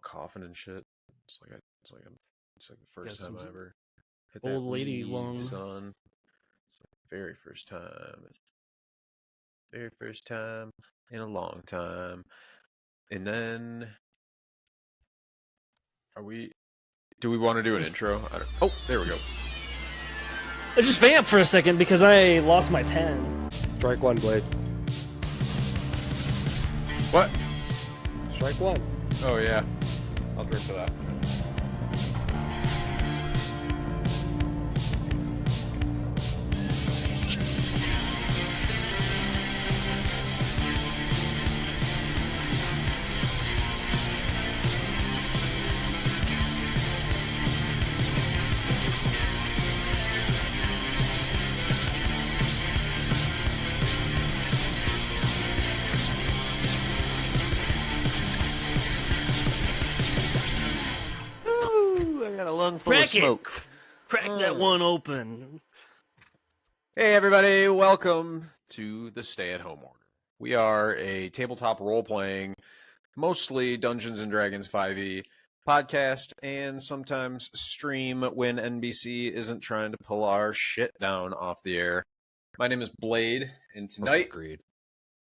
coughing and shit. It's like the first time I ever hit old that lady weed, lung. son. It's like the very first time. It's the very first time in a long time. And then, do we want to do an intro? Oh, there we go. I just vamp for a second because I lost my pen. Strike one, Blade. What? Strike one. Oh, yeah. I'll drink to that. Full Crack of smoke. Crack that one open. Hey everybody, welcome to the Stay at Home Order. We are a tabletop role-playing, mostly Dungeons & Dragons 5e podcast, and sometimes stream when NBC isn't trying to pull our shit down off the air. My name is Blade, and tonight... Agreed.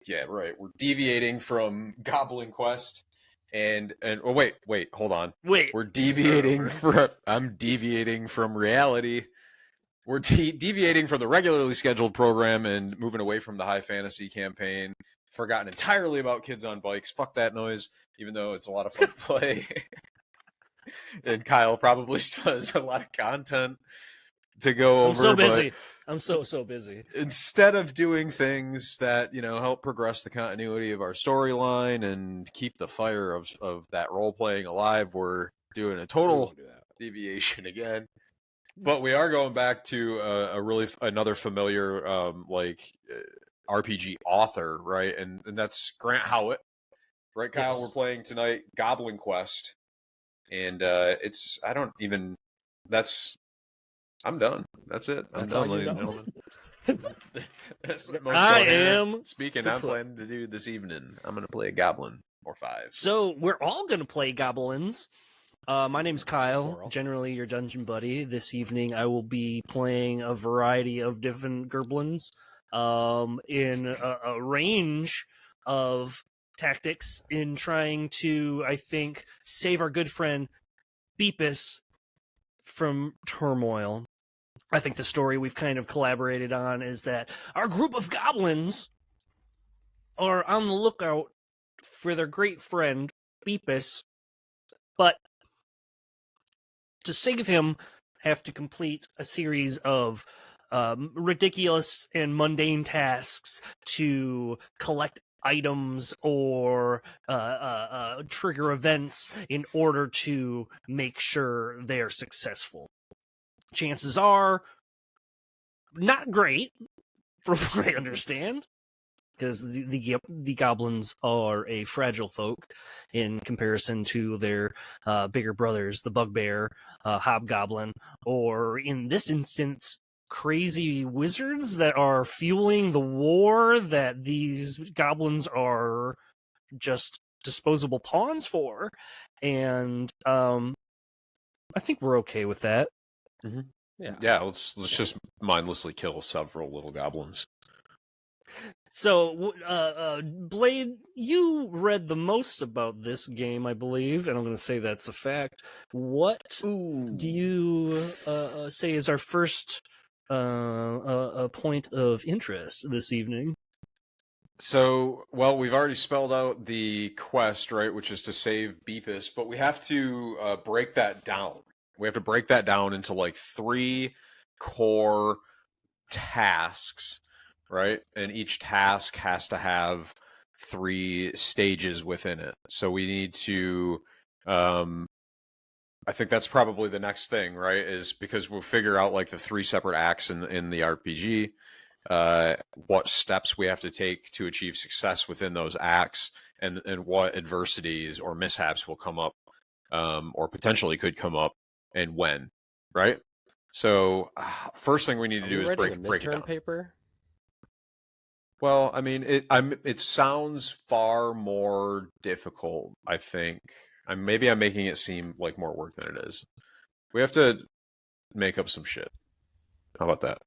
Yeah, right, we're deviating from Goblin Quest. And oh, wait, hold on. We're deviating from. I'm deviating from reality. We're deviating from the regularly scheduled program and moving away from the high fantasy campaign. Forgotten entirely about kids on bikes. Fuck that noise. Even though it's a lot of fun to play. And Kyle probably still has a lot of content to go over. I'm so busy. I'm so busy. Instead of doing things that, help progress the continuity of our storyline and keep the fire of that role playing alive, we're doing a total deviation again. But we are going back to another familiar RPG author, right? And that's Grant Howitt, right, Kyle? Yes. We're playing tonight Goblin Quest, and I'm done. That's it. I'm done, ladies and gentlemen. That's what most I am speaking. I'm planning to do this evening. I'm going to play a goblin or 5. So we're all going to play goblins. My name's Kyle, generally your dungeon buddy. This evening I will be playing a variety of different goblins in a range of tactics in trying to, I think, save our good friend Beepis from turmoil. I think the story we've kind of collaborated on is that our group of goblins are on the lookout for their great friend, Beepis, but to save him, have to complete a series of ridiculous and mundane tasks to collect items or trigger events in order to make sure they're successful. Chances are not great, from what I understand, because the goblins are a fragile folk in comparison to their bigger brothers, the bugbear, hobgoblin, or in this instance, crazy wizards that are fueling the war that these goblins are just disposable pawns for. And I think we're okay with that. Mm-hmm. Yeah. Let's just mindlessly kill several little goblins. So, Blade, you read the most about this game, I believe, and I'm going to say that's a fact. What do you say is our first point of interest this evening? So, we've already spelled out the quest, right, which is to save Beepis, but we have to break that down. We have to break that down into like 3 core tasks, right? And each task has to have 3 stages within it. So we need to, I think that's probably the next thing, right? Is because we'll figure out like the 3 separate acts in the RPG, what steps we have to take to achieve success within those acts, and what adversities or mishaps will come up, or potentially could come up, and when, right? So first thing we need to do is break it down. Paper? Well, I mean, it sounds far more difficult, I think. Maybe I'm making it seem like more work than it is. We have to make up some shit. How about that?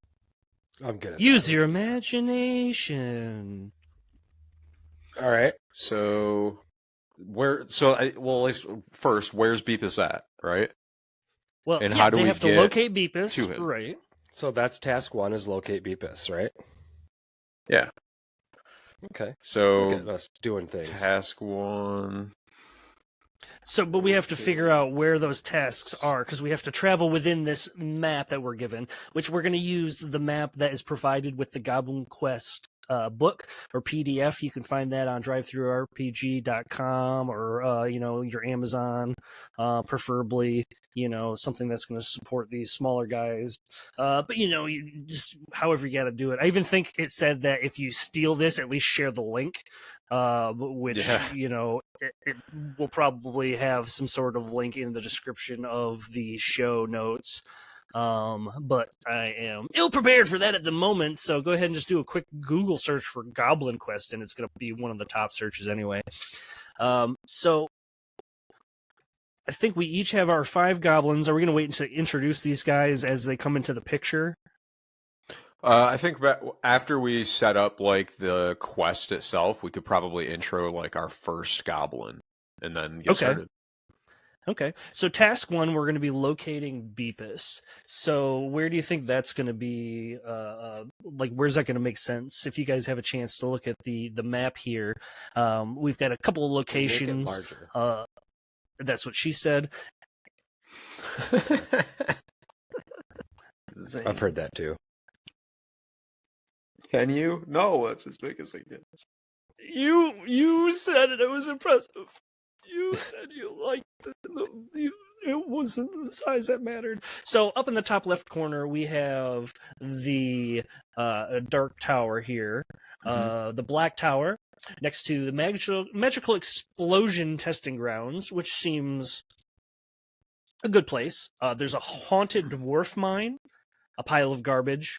I'm good at Use that. your imagination. All right. So first, where's Beepis at, right? Well, And yeah, how do they we have to get locate Beepis, to him? right? So that's task 1 is locate Beepis, right? Yeah. Okay. So Look at us doing things. task 1. So, but we have to figure out where those tasks are because we have to travel within this map that we're given, which we're going to use the map that is provided with the Goblin Quest book or PDF. You can find that on drivethrurpg.com or, your Amazon, preferably, something that's going to support these smaller guys. But, you just however you got to do it. I even think it said that if you steal this, at least share the link. Which it will probably have some sort of link in the description of the show notes. But I am ill prepared for that at the moment, so go ahead and just do a quick Google search for Goblin Quest, and it's going to be one of the top searches anyway. So I think we each have our 5 goblins. Are we going to wait to introduce these guys as they come into the picture? I think after we set up like the quest itself, we could probably intro like our first goblin and then get started. Okay. So task 1, we're going to be locating Beepis. So where do you think that's going to be? Where's that going to make sense? If you guys have a chance to look at the map here, we've got a couple of locations. Make it larger. That's what she said. I've heard that too. Can you? No, that's as big as it gets. You said it. It was impressive. You said you liked it. It wasn't the size that mattered. So up in the top left corner, we have the dark tower here, the black tower, next to the magical explosion testing grounds, which seems a good place. There's a haunted dwarf mine, a pile of garbage,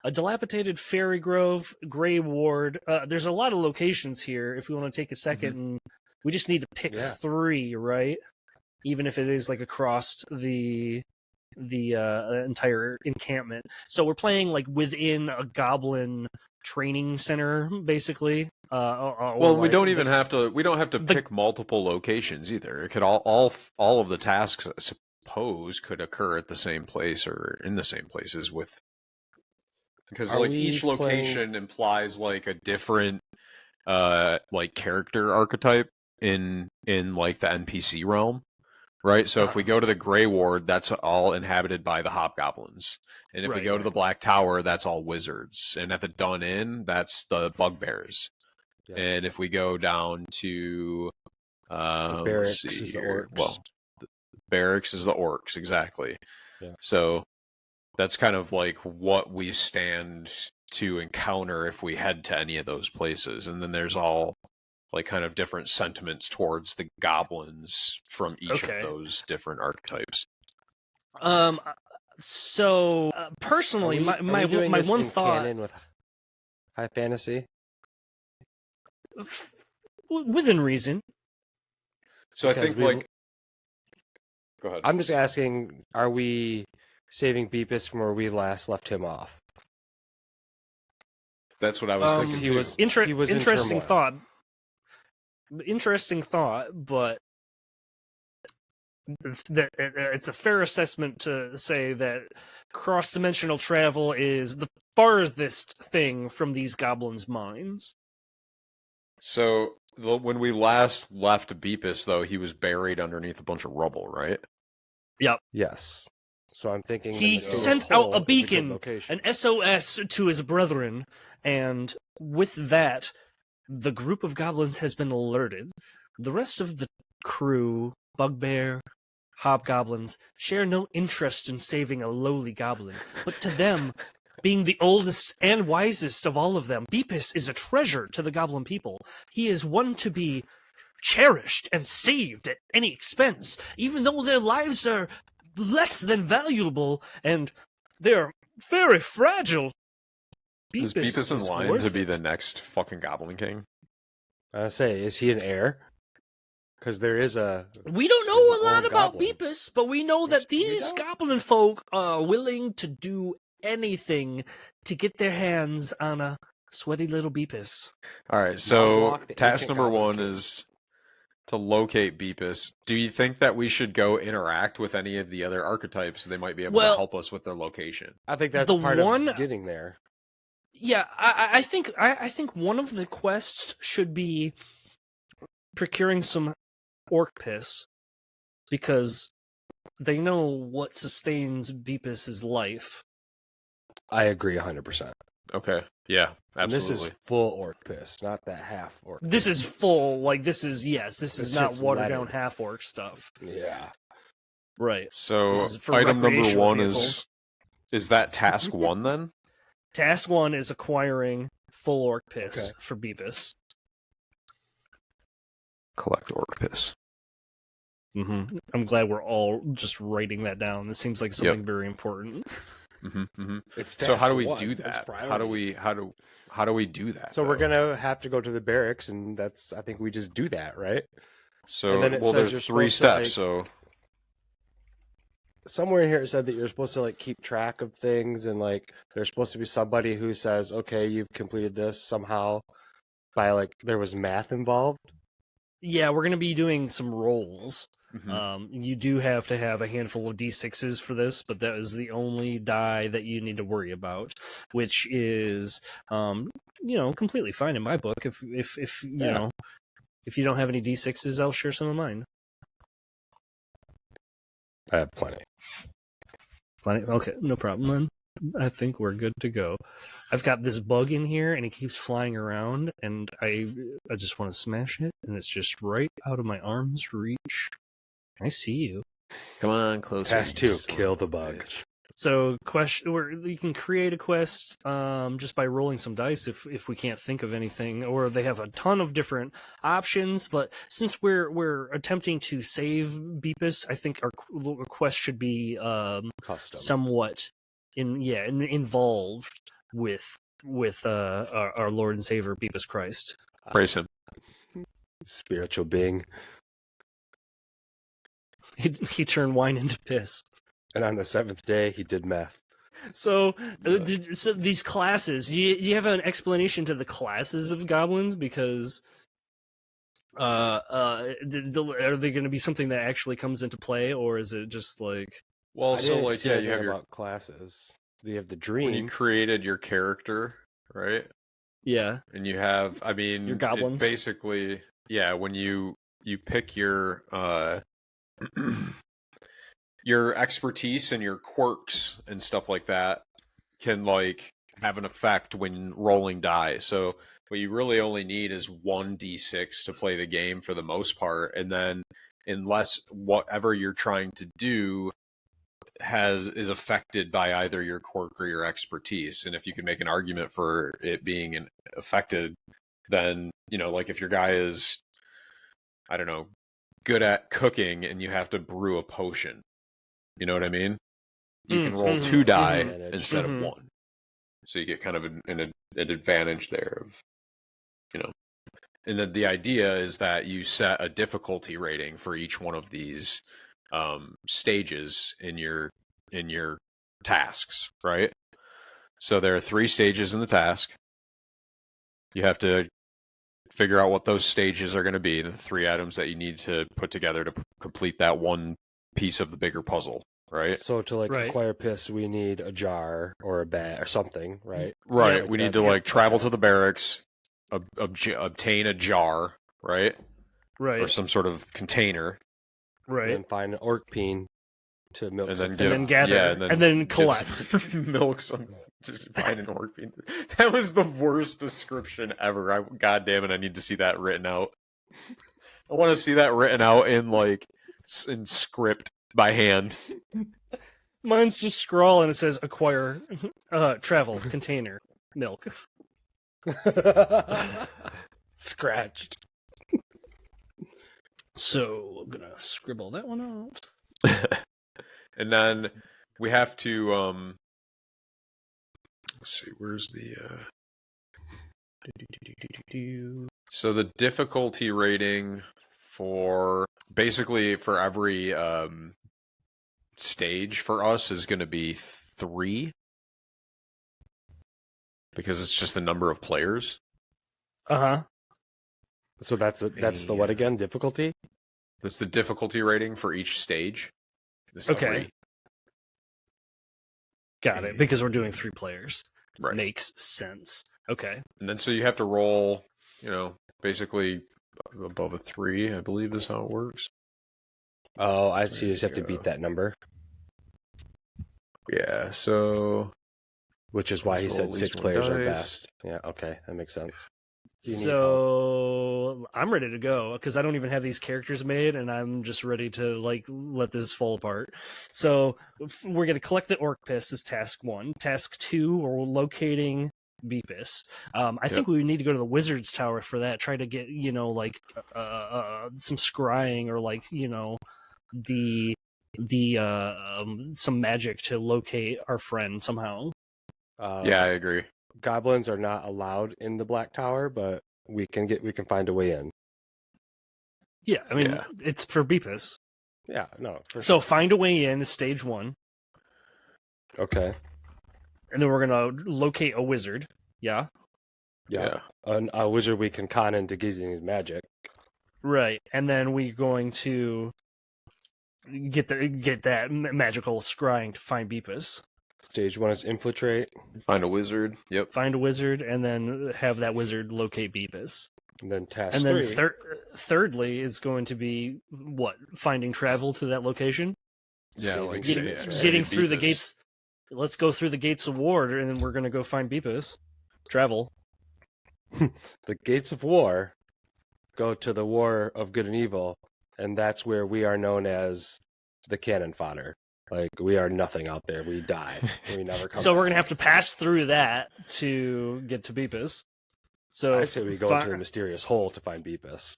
a dilapidated fairy grove, gray ward. There's a lot of locations here. If we want to take a second, and we just need to pick 3, right? Even if it is like across the entire encampment. So we're playing like within a goblin training center, basically. We don't even have to. We don't have to pick multiple locations either. It could all of the tasks, I suppose, could occur at the same place or in the same places with. Because each location implies like a different like character archetype in like the NPC realm, right? So if we go to the Grey Ward, that's all inhabited by the hobgoblins, and if we go to the Black Tower, that's all wizards, and at the Dun Inn, that's the bugbears, and if we go down to the barracks is the orcs. Well, the barracks is the orcs, exactly. Yeah. So that's kind of like what we stand to encounter if we head to any of those places. And then there's all like kind of different sentiments towards the goblins from each of those different archetypes. So personally, my one thought canon with high fantasy within reason. So because I think like, go ahead. I'm just asking, are we saving Beepis from where we last left him off? That's what I was thinking too. He was interesting thought. Interesting thought, but it's a fair assessment to say that cross-dimensional travel is the farthest thing from these goblins' minds. So when we last left Beepis, though, he was buried underneath a bunch of rubble, right? Yep. Yes. So I'm thinking he sent out a beacon, an SOS to his brethren, and with that, the group of goblins has been alerted. The rest of the crew, bugbear, hobgoblins, share no interest in saving a lowly goblin, but to them, being the oldest and wisest of all of them, Beepis is a treasure to the goblin people. He is one to be cherished and saved at any expense, even though their lives are less than valuable, and they're very fragile. Is Beepis in line to be the next fucking Goblin King? I say, is he an heir? Because there is We don't know a lot about goblin. Beepis, but we know that these goblin folk are willing to do anything to get their hands on a sweaty little Beepis. All right, so Montblanc, the task ancient number goblin one king. is to locate Beepis. Do you think that we should go interact with any of the other archetypes? They might be able to help us with their location. I think that's The part one- of getting there. Yeah, I think one of the quests should be procuring some orc piss, because they know what sustains Beepis's life. I agree 100%. Okay, yeah, And absolutely. this is full orc piss, not that half orc. This is full, like, this is It's not just watered down leaded. half orc stuff. Yeah. Right. So This is for item number recreational one vehicles. is that task one then? Task 1 is acquiring full orc piss Okay. for Beepis. Collect orc piss. Mm-hmm. I'm glad we're all just writing that down. This seems like something very important. It's So how do task we one. do It's that? priority. How do we do that? So though? we're gonna have to go to the barracks, and I think we just do that, right? So and then it says there's you're three supposed to, steps. So Somewhere in here it said that you're supposed to like keep track of things, and like there's supposed to be somebody who says, "Okay, you've completed this somehow." By like there was math involved. Yeah, we're going to be doing some rolls. mhm. You do have to have a handful of d6s for this, but that is the only die that you need to worry about, which is, completely fine in my book. If you know, if you don't have any d6s, I'll share some of mine. I have plenty. Okay, no problem then. I think we're good to go. I've got this bug in here, and it keeps flying around, and I just want to smash it, and it's just right out of my arm's reach. I see you. Come on, closer. Task 2: kill the bug. So, you can create a quest just by rolling some dice if we can't think of anything, or they have a ton of different options. But since we're attempting to save Beepis, I think our quest should be Custom. somewhat involved with our Lord and Savior Beepis Christ. Praise him. Spiritual being. He turned wine into piss. And on the 7th day, he did meth. So these classes, do you have an explanation to the classes of goblins? Because are they going to be something that actually comes into play, or is it just like? Well, I so didn't like see you anything have your about classes. You have the when you dream. created your character, right? Yeah. And you have, I mean, Your goblins? basically, yeah. When you pick your your expertise and your quirks and stuff like that can like have an effect when rolling die. So what you really only need is 1d6 to play the game for the most part, and then unless whatever you're trying to do is affected by either your quirk or your expertise, and if you can make an argument for it being affected, then like if your guy is, I don't know, good at cooking and you have to brew a potion, you know what I mean? You can roll 2 die instead of 1, so you get kind of an advantage there of, and then the idea is that you set a difficulty rating for each one of these stages in your tasks, right? So there are 3 stages in the task. You have to figure out what those stages are going to be, the 3 items that you need to put together to complete that one piece of the bigger puzzle, right? So to Right. acquire piss, we need a jar or a bag or something, right? Right. Yeah, We need to like travel to the barracks, obtain a jar, right? Right. Or some sort of container, Right. And find an orc peen to milk. and some then piss And then off. gather, yeah, and then get collect. some- milk some. Just find an orc bean. That was the worst description ever. God damn it! I need to see that written out. I want to see that written out in like in script by hand. Mine's just scrawl and it says acquire, travel, container, milk. Scratched. So I'm gonna scribble that one out. And then we have to let's see, where's the so the difficulty rating for basically for every stage for us is going to be 3 because it's just the number of players. So that's the what again? Difficulty? That's the difficulty rating for each stage. Okay. 3. Got it. Because we're doing 3 players. Right. Makes sense. Okay. And then so you have to roll, basically above a 3, I believe is how it works. Oh, I see. You just have to beat that number. Yeah, so... Which is why he said 6 players are best. Yeah, okay. That makes sense. So I'm ready to go because I don't even have these characters made, and I'm just ready to let this fall apart. So we're gonna collect the orc piss is task 1. Task 2, we're locating Beepis. I think we need to go to the wizard's tower for that. Try to get some scrying or some magic to locate our friend somehow. Yeah, I agree. Goblins are not allowed in the Black Tower, but we can find a way in. Yeah, I mean it's for Beepis. Yeah, no. So find a way in is stage 1. Okay. And then we're gonna locate a wizard. Yeah. Yeah. A wizard we can con into using his magic. Right, and then we're going to get that magical scrying to find Beepis. Stage 1 is infiltrate. Find a wizard. Yep. Find a wizard, and then have that wizard locate Beepis. And then task and then 3. Thirdly is going to be what? Finding travel to that location. Yeah, getting through the gates. Let's go through the gates of war, and then we're going to go find Beepis. Travel. The gates of war go to the war of good and evil, and that's where we are known as the cannon fodder. Like, we are nothing out there. We die. We never come So back. we're going to have to pass through that to get to Beepis. So I say we go into the mysterious hole to find Beepis.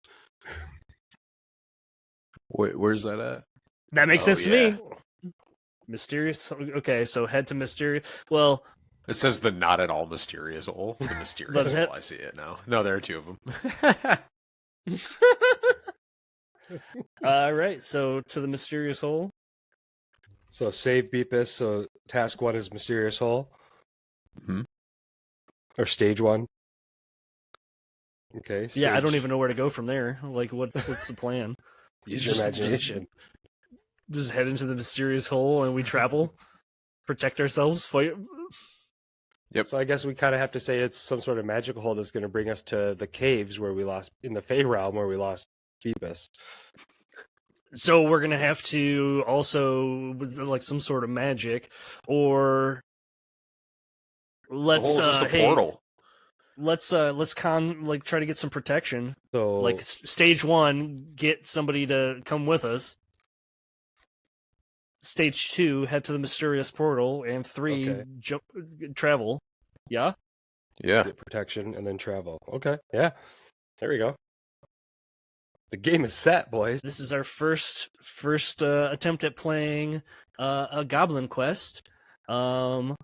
Wait, where's that at? That makes sense to me. Mysterious. Okay, so head to mysterious. Well, it says the not at all mysterious hole. The mysterious hole. I see it now. No, there are 2 of them. All right, so to the mysterious hole. So save Beepis. So task 1 is mysterious hole. Mm-hmm. Or stage 1. Okay. Yeah, I don't even know where to go from there. Like, what's the plan? Use your imagination. Just head into the mysterious hole and we travel, protect ourselves, fight. Yep. So I guess we kind of have to say it's some sort of magical hole that's going to bring us to the caves where we lost in the Fey realm where we lost Beepis. So we're gonna have to also some sort of magic, or let's portal. Let's try to get some protection. So stage 1, get somebody to come with us. Stage 2, head to the mysterious portal, and 3, travel. Yeah. Yeah. Get protection and then travel. Okay. Yeah. There we go. The game is set, boys. This is our first attempt at playing a Goblin Quest. So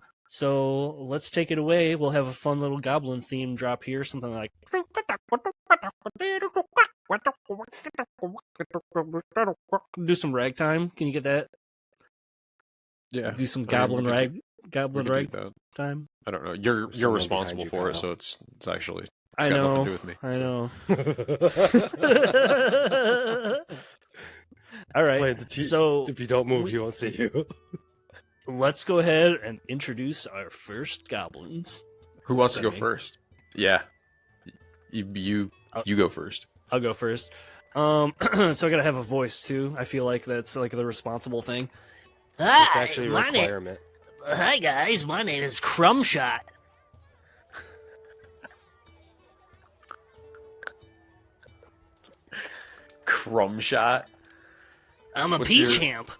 let's take it away. We'll have a fun little goblin theme drop here, something like. Do some ragtime. Can you get that? Yeah. Do some goblin rag time. I don't know. You're responsible for it, so it's actually. It's got nothing to do with me. I know. All right. So if you don't move, he won't see you. Let's go ahead and introduce our first goblins. Who wants to go first? Yeah. You go first. I'll go first. So I gotta have a voice too. I feel like that's like the responsible thing. It's actually a requirement. Hi guys, my name is Crumbshot. Crumbshot? I'm a P-champ.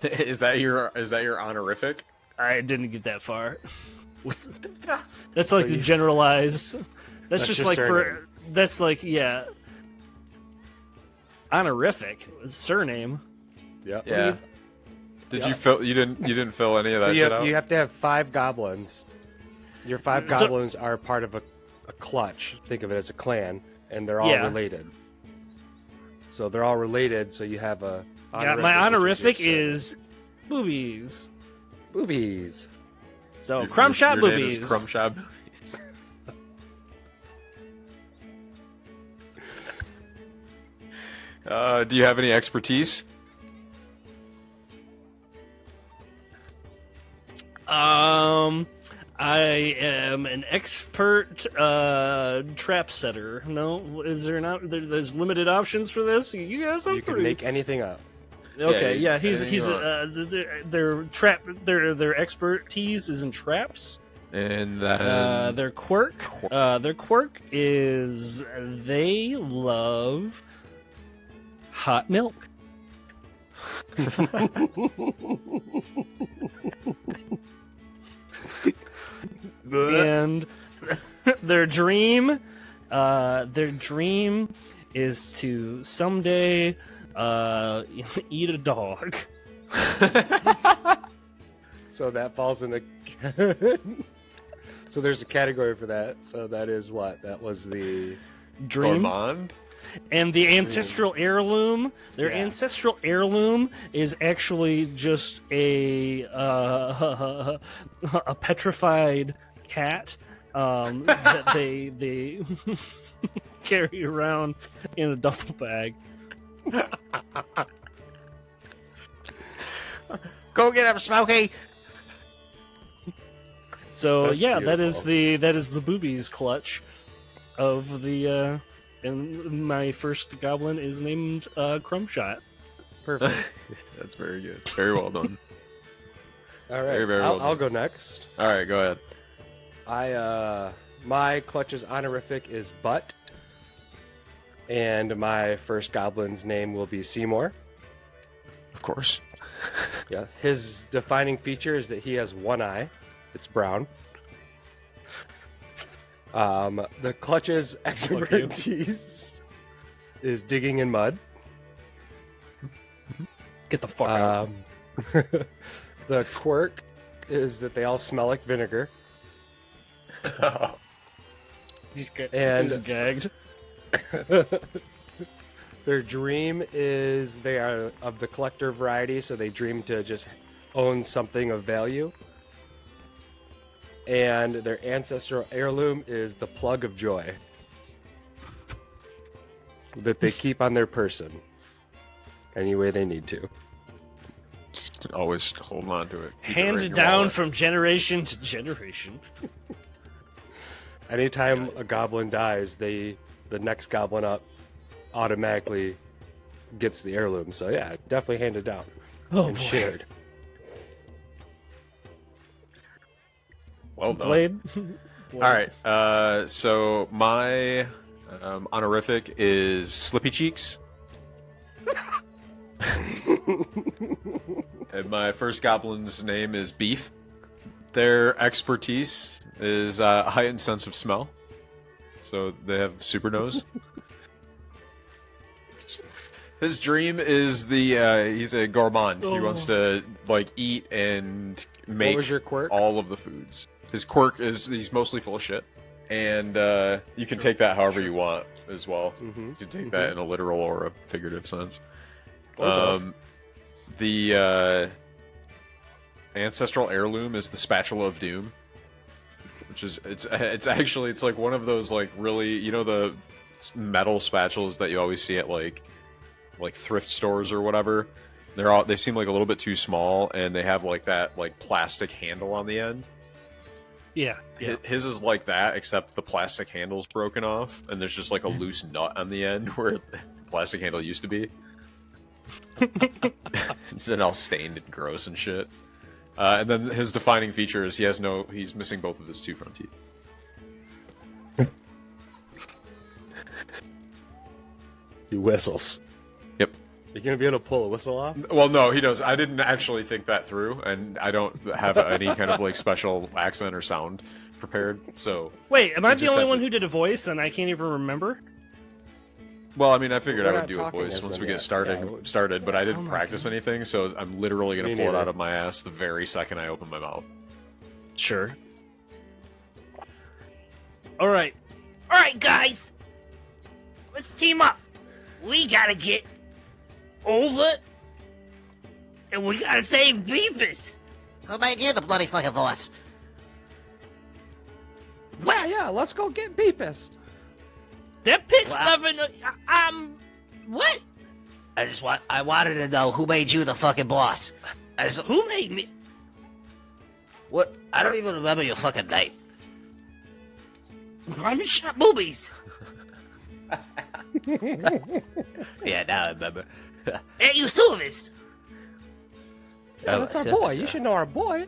Is that your honorific? I didn't get that far. That's like the generalized. That's just like surname. That's like honorific surname. Yep. Yeah. You fill? You didn't fill any of that shit out. You have to have 5 goblins. Your 5 goblins are part of a clutch. Think of it as a clan, and they're all related. So they're all related. So you have a My honorific which your is boobies. boobies. So crumb shot your name boobies. is crumb shot boobies. Do you have any expertise? I am an expert trap setter. No, is there not? There's limited options for this. You guys are You can pretty. make anything up. Okay, Yeah, yeah, he's anything their expertise is in traps. And Their quirk is they love hot milk. And their dream is to someday eat a dog. So that falls in the. So there's a category for that. So that is what? That was the Dream. gourmand. And the ancestral heirloom, their Yeah. ancestral heirloom is actually just a petrified cat that they carry around in a duffel bag. Go get him, Smokey. So That's yeah, that is beautiful. the boobies clutch of the. And my first goblin is named Crumbshot. Perfect. That's very good. Very well done. All right, Very, very well I'll done. go next. All right, go ahead. My clutch's honorific is Butt, and my first goblin's name will be Seymour. Of course. Yeah, his defining feature is that he has one eye. It's brown. The clutch's expertise is digging in mud. Get the fuck out. The quirk is that they all smell like vinegar. He's and- gagged. Their dream is they are of the collector variety, so they dream to just own something of value. And their ancestral heirloom is the plug of joy that they keep on their person any way they need to. Just always holding on to it. Keep it right in Handed your down wallet. from generation to generation. Anytime a goblin dies, the next goblin up automatically gets the heirloom. So yeah, definitely handed down and shared. Well done. Blade. All right. So my honorific is Slippy Cheeks. And my first goblin's name is Beef. Their expertise is a heightened sense of smell. So they have super nose. His dream is he's a gourmand. He wants to eat and make What was your quirk? all of the foods. His quirk is he's mostly full of shit. And you can take that however you want as well. Mm-hmm. You can take that in a literal or a figurative sense. Both. The ancestral heirloom is the spatula of doom, which is it's like one of those really the metal spatulas that you always see at like thrift stores or whatever. They seem like a little bit too small, and they have that plastic handle on the end. Yeah. His is like that, except the plastic handle's broken off, and there's just a loose nut on the end where the plastic handle used to be. It's all stained and gross and shit. And then his defining feature is he's missing both of his two front teeth. He whistles. Yep. You gonna be able to pull a whistle off? Well, no, he does. I didn't actually think that through, and I don't have any kind of special accent or sound prepared. So, Wait, am I You the just only have one to- who did a voice and I can't even remember? well, I mean, I figured We're I would not do a talking voice as once them we get yet. started, but I didn't Oh my practice anything, so I'm literally gonna Me pull it neither. out of my ass the very second I open my mouth. Sure. All right, guys, let's team up. we gotta get over, and we gotta save Beepis. Who made you the bloody fucking boss? Yeah, let's go get Beepis. They're pissed Wow. loving. What? I wanted to know who made you the fucking boss. Who made me? What? I don't even remember your fucking name. I'm shot boobies. Yeah, now I remember. Hey, you service. Yeah, that's our boy. You should know our boy.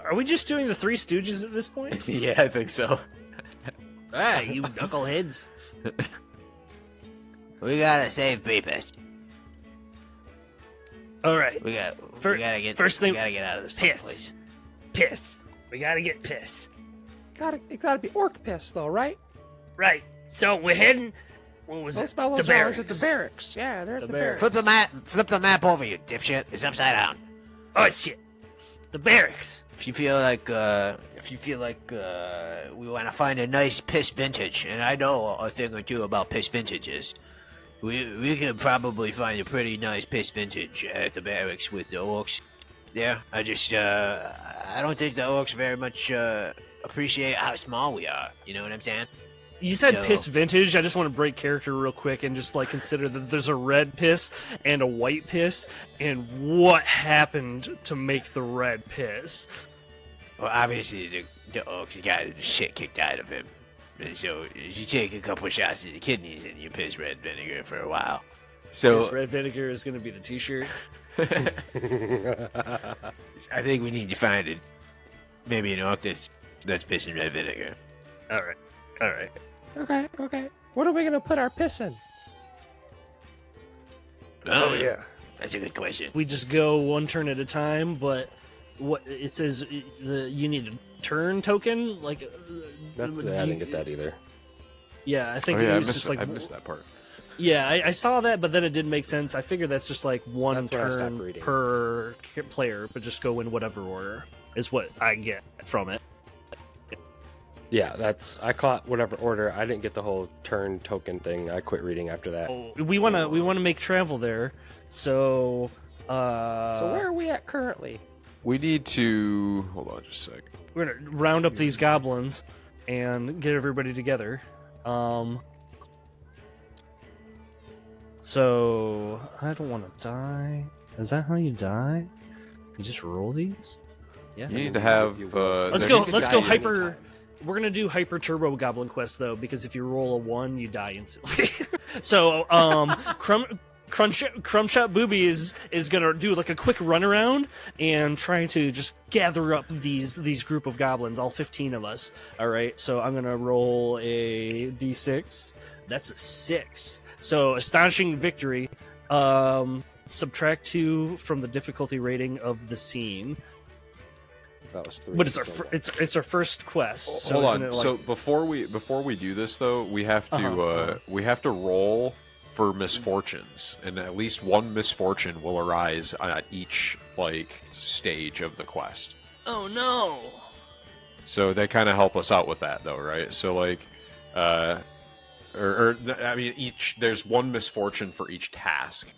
Are we just doing the Three Stooges at this point? Yeah, I think so. Ah, you knuckleheads. We gotta save Beepis. All right. We gotta get first thing- We gotta get out of this Piss. place. Piss. We gotta get piss. It gotta be orc piss, though, right? Right. So we're heading. What was Those it? fellows The are always barracks. at the barracks. Yeah, they're at The the barracks. barracks. Flip the map over, you dipshit. It's upside down. Oh shit. The barracks. If you feel like we want to find a nice piss vintage, and I know a thing or two about piss vintages, we could probably find a pretty nice piss vintage at the barracks with the orcs. Yeah, I don't think the orcs very much appreciate how small we are. You know what I'm saying? You said So- piss vintage. I just want to break character real quick and just like consider that there's a red piss and a white piss, and what happened to make the red piss? Well, obviously the orcs got the shit kicked out of him, and so you take a couple shots of the kidneys and you piss red vinegar for a while. This So red vinegar is going to be the T-shirt. I think we need to find it. Maybe an orc that's pissing red vinegar. All right. All right. Okay. What are we gonna put our piss in? Oh yeah, that's a good question. We just go one turn at a time, but what it says you need a turn token, like. I didn't get that either. Yeah, I think oh, yeah, it I was missed, just like. I missed that part. Yeah, I saw that, but then it didn't make sense. I figured that's just like one That's when I stopped turn reading. per player, but just go in whatever order is what I get from it. Yeah, I caught whatever order. I didn't get the whole turn token thing. I quit reading after that. We wanna make travel there, so. So where are we at currently? We need to hold on just a sec. We're gonna round up these goblins and get everybody together. So I don't want to die. Is that how you die? You just roll these? Yeah. You need to have. Let's then go. you can Let's die go at any hyper. time. We're gonna do hyper turbo Goblin Quest though, because if you roll a 1, you die instantly. So Crumshot Booby is gonna do like a quick run around and try to just gather up these group of goblins, all 15 of us. All right, so I'm gonna roll a d6. That's a 6. So astonishing victory. Subtract 2 from the difficulty rating of the scene. That was 3. But it's our first quest. So Hold isn't on. it like- So before we do this though, we have to we have to roll for misfortunes, and at least one misfortune will arise at each like stage of the quest. Oh no! So they kind of help us out with that though, right? So like, I mean, there's one misfortune for each task.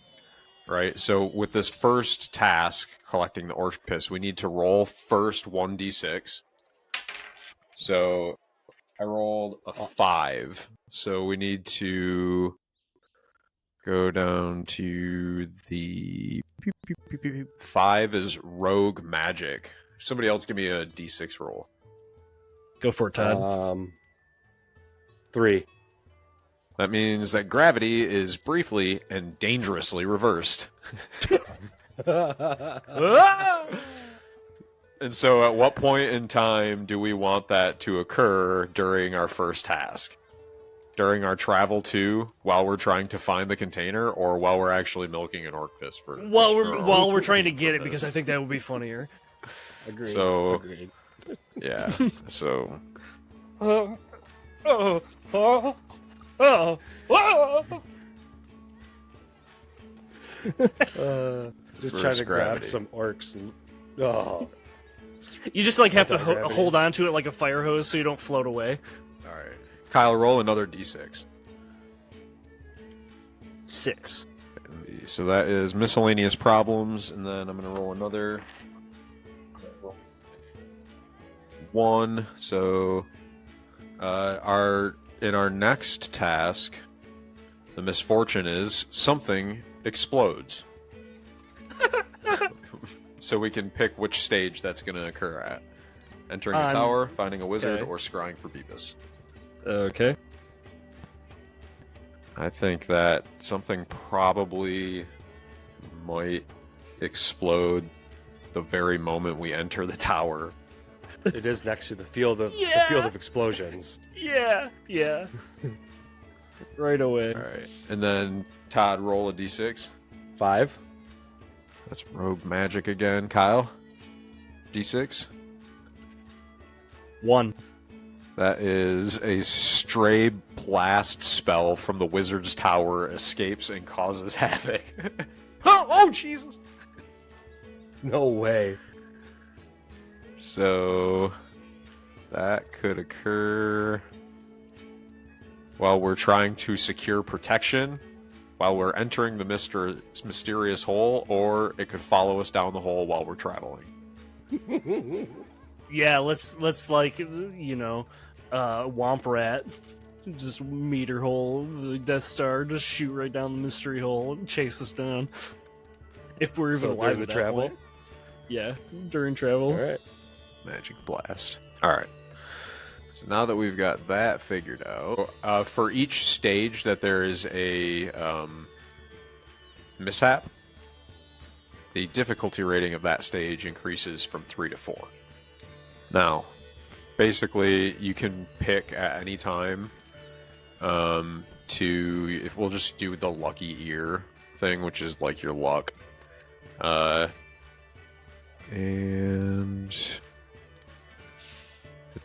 Right, so with this first task, collecting the orc piss, we need to roll first 1d6. So I rolled a 5. So we need to go down to the 5 is rogue magic. Somebody else give me a d6 roll. Go for it, Todd. 3. That means that gravity is briefly and dangerously reversed. And so at what point in time do we want that to occur during our first task? During our travel to, while we're trying to find the container, or while we're actually milking an orc piss for? While we're trying to get it, because I think that would be funnier. Agreed. So- Agreed. Yeah. So Just Reverse trying to gravity. grab some orcs. Oh, You just like have to Gravity. hold on to it like a fire hose so you don't float away. all right, Kyle, roll another d6. 6. So that is miscellaneous problems, and then I'm going to roll another 1. So in our next task, the misfortune is something explodes. So we can pick which stage that's going to occur at. Entering a tower, finding a wizard, or scrying for Beepis. Okay. I think that something probably might explode the very moment we enter the tower. It is next to the field of explosions. Yeah. Right away. All right, and then Todd, roll a d6. 5. That's rogue magic again. Kyle, d6. 1. That is a stray blast spell from the wizard's tower escapes and causes havoc. Oh, Jesus! No way. So that could occur while we're trying to secure protection, while we're entering the mysterious hole, or it could follow us down the hole while we're traveling. Yeah, let's like, Womp Rat. Just meter hole, the Death Star, just shoot right down the mystery hole and chase us down. If we're even alive at that travel? point. Yeah, during travel. All right. Magic blast. All right. So now that we've got that figured out, for each stage that there is a mishap, the difficulty rating of that stage increases from 3 to 4. Now, basically, you can pick at any time if we'll just do the lucky ear thing, which is like your luck. And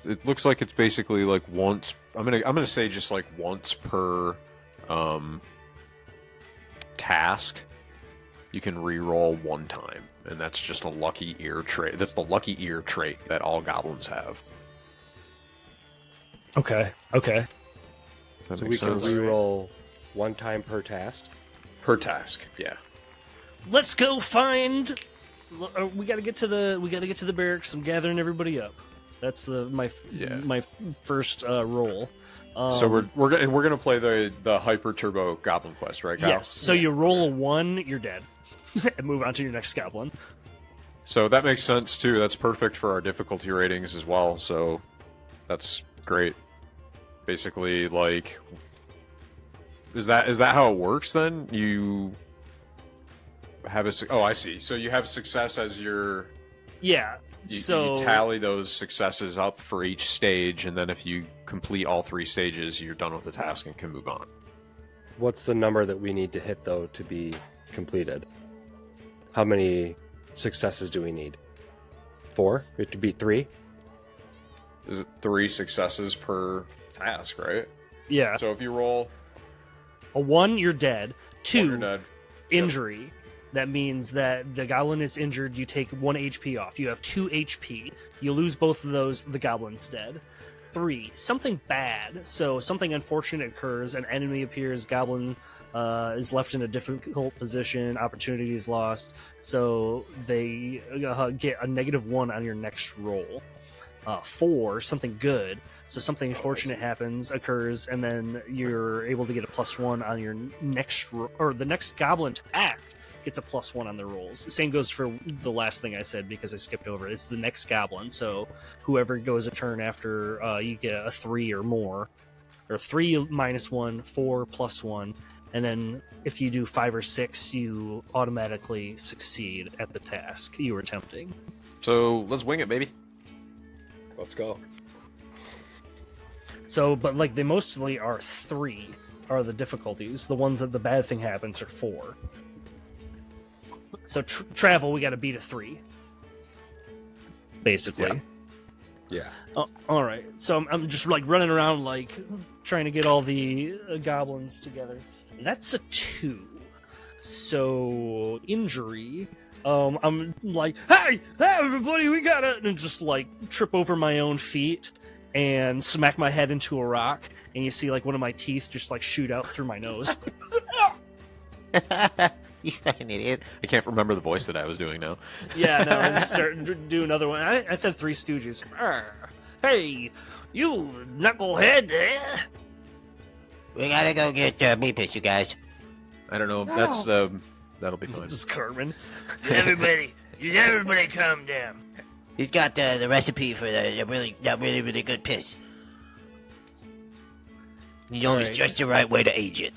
it looks like it's basically like once. I'm gonna say just like once per task, you can re-roll 1 time, and that's just a lucky ear trait. That's the lucky ear trait that all goblins have. Okay. So we can re-roll 1 time per task. Per task, yeah. Let's go find. We gotta get to the barracks. I'm gathering everybody up. That's my first roll. So we're gonna play the hyper turbo Goblin Quest, right, Kyle? Yes. So you roll a 1, you're dead, and move on to your next goblin. So that makes sense too. That's perfect for our difficulty ratings as well. So that's great. Basically, like, is that how it works then? You have I see. So you have success as your Yeah. you tally those successes up for each stage, and then if you complete all 3 stages, you're done with the task and can move on. What's the number that we need to hit, though, to be completed? How many successes do we need? 4? It to be 3? Is it 3 successes per task, right? Yeah. So if you roll A 1, you're dead. 2, you're dead. injury. That means that the goblin is injured, you take 1 HP off. You have 2 HP. You lose both of those, the goblin's dead. 3, something bad. So something unfortunate occurs, an enemy appears, goblin is left in a difficult position, opportunity is lost. So they get a -1 on your next roll. 4, something good. So something fortunate occurs, and then you're able to get a +1 on your next or the next goblin to act gets a +1 on the rolls. Same goes for the last thing I said because I skipped over it. It's the next goblin. So whoever goes a turn after, you get a 3 or more, or 3 -1, 4 +1, and then if you do 5 or 6, you automatically succeed at the task you were attempting. So let's wing it, baby. Let's go. So, but like they mostly are 3 are the difficulties. The ones that the bad thing happens are 4. So travel, we got to beat a 3, basically. Yeah. All right. So I'm just like running around, like trying to get all the goblins together. That's a 2. So injury. I'm like, hey, everybody, we gotta, and just like trip over my own feet and smack my head into a rock, and you see like one of my teeth just like shoot out through my nose. You fucking idiot. I can't remember the voice that I was doing now. Yeah, no, I just start to do another one. I said Three Stooges. Hey, you knucklehead. We gotta go get Beepis, you guys. I don't know. That's that'll be fine. This is Cartman. Everybody calm down. He's got the recipe for the really good piss. You know, it's just the right way to age it.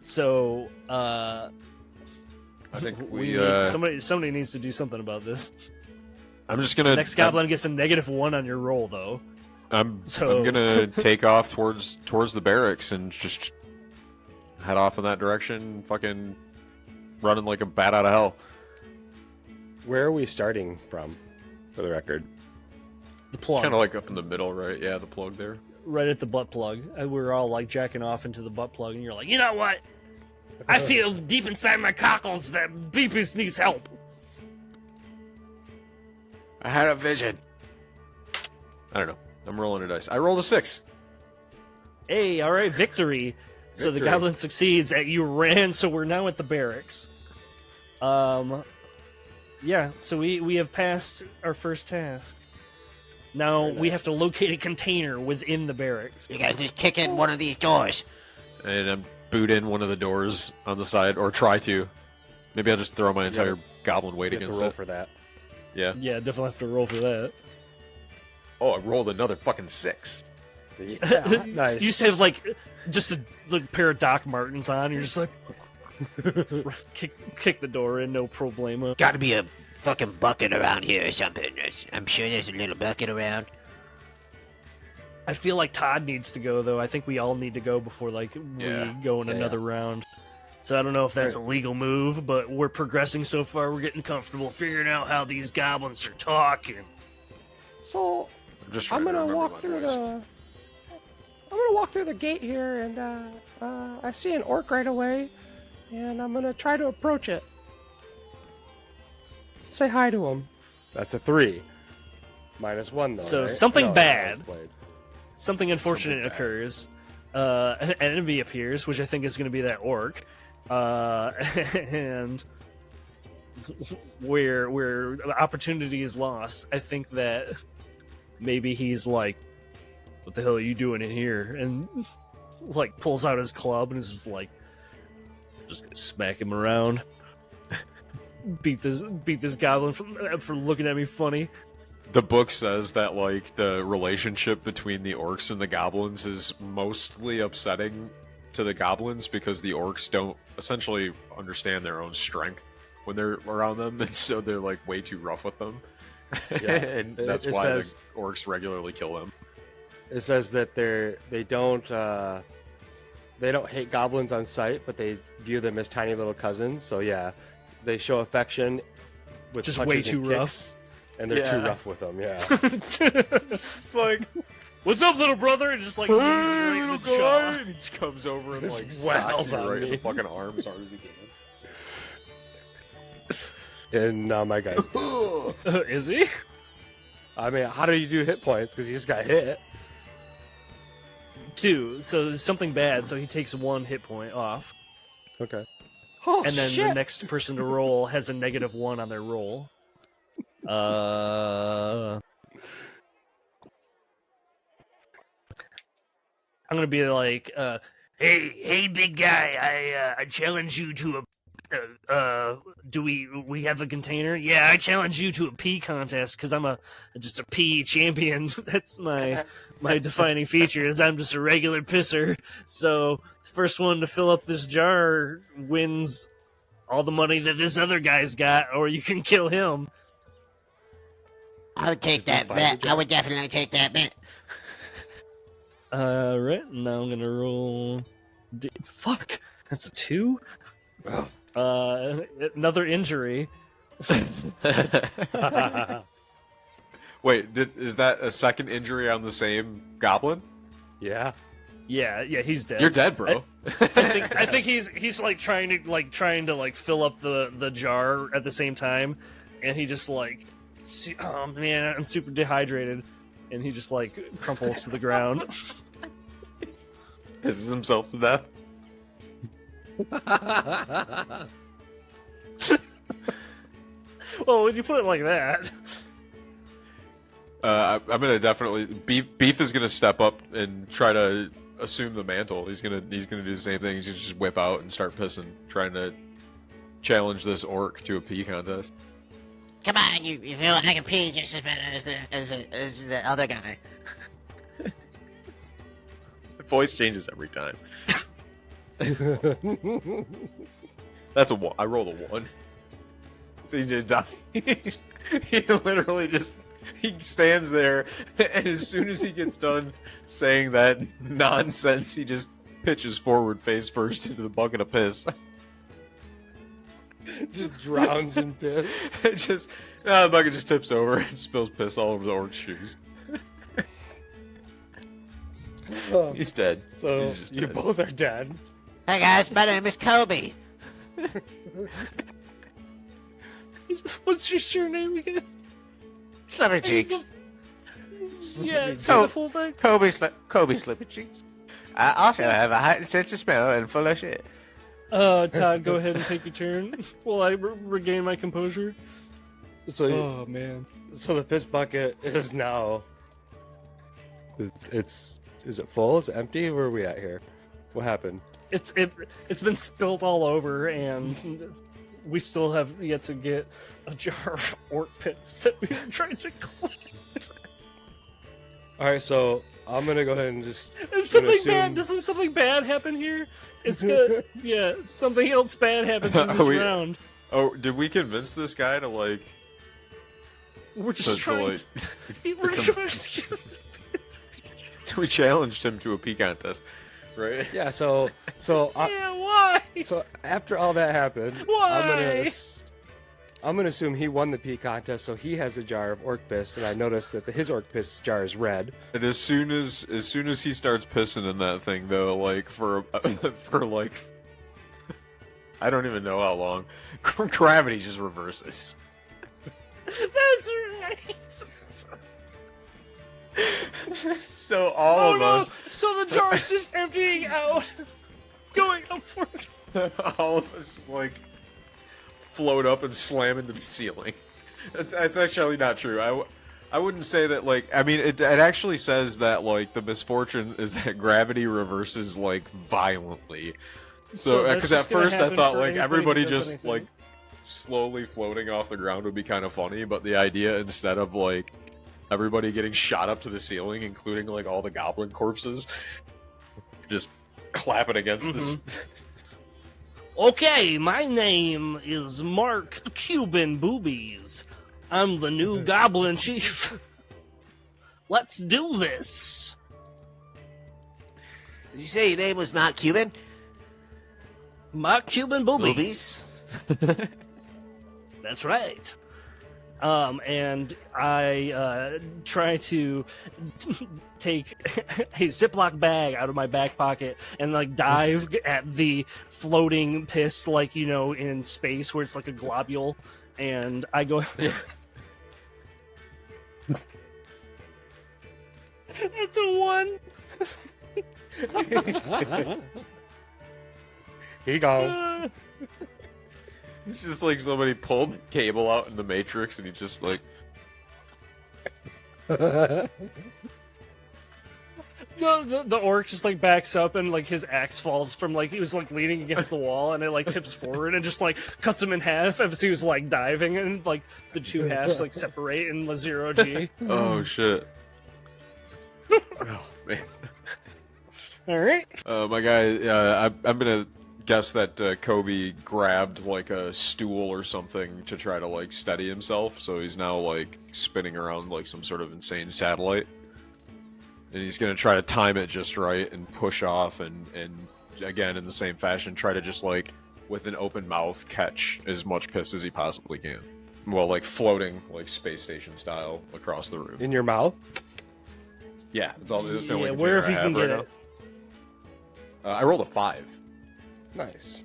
So, I think we somebody needs to do something about this. I'm just gonna. Next goblin gets a -1 on your roll, though. I'm gonna take off towards the barracks and just head off in that direction, fucking running like a bat out of hell. Where are we starting from, for the record? The plug. Kind of like up in the middle, right? Yeah, the plug there. Right at the butt plug. We were all like jacking off into the butt plug, and you're like, you know what? I feel deep inside my cockles that Beepis needs help. I had a vision. I don't know. I'm rolling a dice. I rolled a 6. Hey, all right, victory. So the goblin succeeds. You ran, so we're now at the barracks. Yeah. So we have passed our first task. Now we have to locate a container within the barracks. You guys just kick in one of these doors. And I'm boot in one of the doors on the side, or try to. Maybe I'll just throw my entire goblin weight You have against to roll it. for that. Yeah. Yeah, definitely have to roll for that. Oh, I rolled another fucking 6. Yeah, nice. You just have like just a pair of Doc Martens on. You're just like kick the door in, no problemo. Gotta be a fucking bucket around here or something. I'm sure there's a little bucket around. I feel like Todd needs to go though. I think we all need to go before like we go in another round. So I don't know if that's a legal move, but we're progressing so far. We're getting comfortable figuring out how these goblins are talking. So I'm gonna walk through the gate here, and I see an orc right away, and I'm gonna try to approach it. Say hi to him. That's a 3. -1 though. So right? something No, bad. that was played. Something unfortunate occurs. An enemy appears, which I think is going to be that orc, and where opportunity is lost. I think that maybe he's like, "What the hell are you doing in here?" and like pulls out his club and is just like, "Just gonna smack him around, beat this goblin for looking at me funny." The book says that, like, the relationship between the orcs and the goblins is mostly upsetting to the goblins because the orcs don't essentially understand their own strength when they're around them, and so they're, like, way too rough with them. Yeah. And that's why the orcs regularly kill them. It says that they don't hate goblins on sight, but they view them as tiny little cousins. So yeah, they show affection with Just punches way and too kicks, rough. and they're too rough with them. Yeah. It's like, "What's up, little brother?" And just like knees you right in the jaw. and he just comes over and, like, Just socks wails you on right in me. the fucking arm as hard as he can. And now my guy's dead. Is he? I mean, how do you do hit points? Because he just got hit. 2. So something bad. So he takes 1 hit point off, Okay. Oh, and then shit. the next person to roll has a -1 on their roll. I'm gonna be like, hey, big guy, I challenge you to a, do we have a container? Yeah, I challenge you to a pee contest because I'm just a pee champion. That's my defining feature is I'm just a regular pisser. So first one to fill up this jar wins all the money that this other guy's got, or you can kill him. I would take that bet. I would definitely take that bet. Right, now I'm gonna roll. Fuck, that's a 2. Another injury. Wait, is that a second injury on the same goblin? Yeah. Yeah, he's dead. You're dead, bro. I think he's like trying to fill up the jar at the same time, and he just like, oh man, I'm super dehydrated, and he just like crumples to the ground. Pisses himself to death. Well, when you put it like that. I'm gonna definitely Beef is gonna step up and try to assume the mantle. He's gonna do the same thing. He's gonna just whip out and start pissing, trying to challenge this orc to a pee contest. Come on, you feel like I can pee just as bad as the other guy. The voice changes every time. That's a 1. I rolled a 1. So he's just dying. He literally just he stands there, and as soon as he gets done saying that nonsense, he just pitches forward face first into the bucket of piss. Just drowns in piss. The bucket just tips over and spills piss all over the orc's shoes. He's dead. So He's just you dead. both are dead. Hey guys, my name is Kobe. What's your surname again? Slippery Cheeks. Yeah, say the full thing. Kobe Slippery Cheeks. I also have a heightened sense of smell and full of shit. Todd, go ahead and take your turn while I regain my composure. So Oh man. so the piss bucket is now. It's is it full? Is it empty? Where are we at here? What happened? It's been spilt all over, and we still have yet to get a jar of orc pits that we were trying to collect. All right, so I'm gonna go ahead and just. And something assume- bad. Doesn't something bad happen here? It's good. Yeah, something else bad happens in this round. Oh, did we convince this guy to like? We're just trying. We're trying. We challenged him to a pee contest, right? Yeah. So Yeah, why? so after all that happened, Why? I'm gonna assume he won the pee contest, so he has a jar of orc piss, and I noticed that his orc piss jar is red. And as soon as he starts pissing in that thing, though, like for like I don't even know how long, gravity just reverses. That's right. So all of us, So the jar's just emptying out, going upward. all of us, like float up and slam into the ceiling. That's actually not true. I wouldn't say that. Like, I mean, it actually says that like the misfortune is that gravity reverses like violently. So that's because at just gonna first I happen thought for like anybody everybody who does just anything. like slowly floating off the ground would be kind of funny, but the idea instead of like everybody getting shot up to the ceiling, including like all the goblin corpses, just clapping against this. Okay, my name is Mark Cuban Boobies. I'm the new Goblin Chief. Let's do this. Did you say your name was Mark Cuban? Mark Cuban Boobies. That's right. And I try to take a Ziploc bag out of my back pocket and like dive at the floating piss, like, you know, in space where it's like a globule. And I go. It's a 1. Here you go. It's just like somebody pulled the cable out in the Matrix, and he just like. The orc just like backs up and like his axe falls from like he was like leaning against the wall and it like tips forward and just like cuts him in half as he was like diving and like the two halves like separate in the 0G. Oh shit! Oh man. All right. My guy, I'm gonna guess that Kobe grabbed like a stool or something to try to like steady himself, so he's now like spinning around like some sort of insane satellite, and he's gonna try to time it just right and push off, and again in the same fashion try to just like with an open mouth catch as much piss as he possibly can, well like floating like space station style across the room. In your mouth? Yeah, it's all. It's the only Yeah, where if container you I can have get right it. now. I rolled a 5. Nice.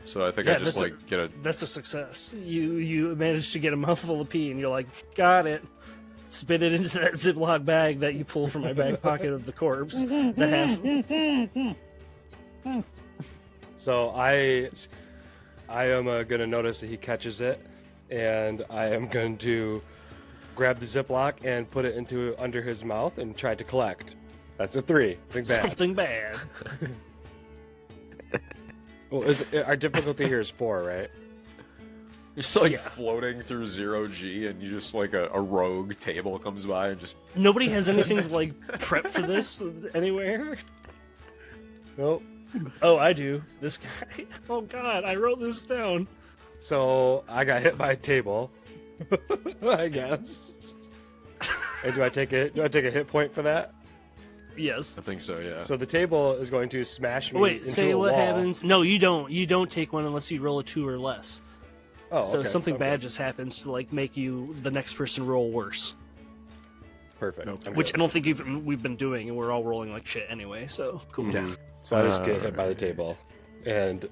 So I think Yeah, I just that's like get a. That's a success. You managed to get a mouthful of pee and you're like, got it. Spit it into that Ziploc bag that you pull from my back pocket of the corpse. The half. So I am gonna notice that he catches it, and I am going to grab the Ziploc and put it under his mouth and try to collect. That's a 3. Something bad. Well, our difficulty here is 4, right? You're just like floating through 0G, and you just like a rogue table comes by and just. Nobody has anything to like prep for this anywhere. Nope. Oh, I do. This guy. Oh God, I wrote this down. So I got hit by a table, I guess. And do I take a hit point for that? Yes. I think so. Yeah. So the table is going to smash me. Wait, into say a what wall. happens. No, you don't. You don't take one unless you roll a 2 or less. Oh, so okay, something okay. bad just happens to like make you the next person roll worse. Perfect. Nope. Which I don't think we've been doing, and we're all rolling like shit anyway. So cool. Yeah. So I just get hit by the table, and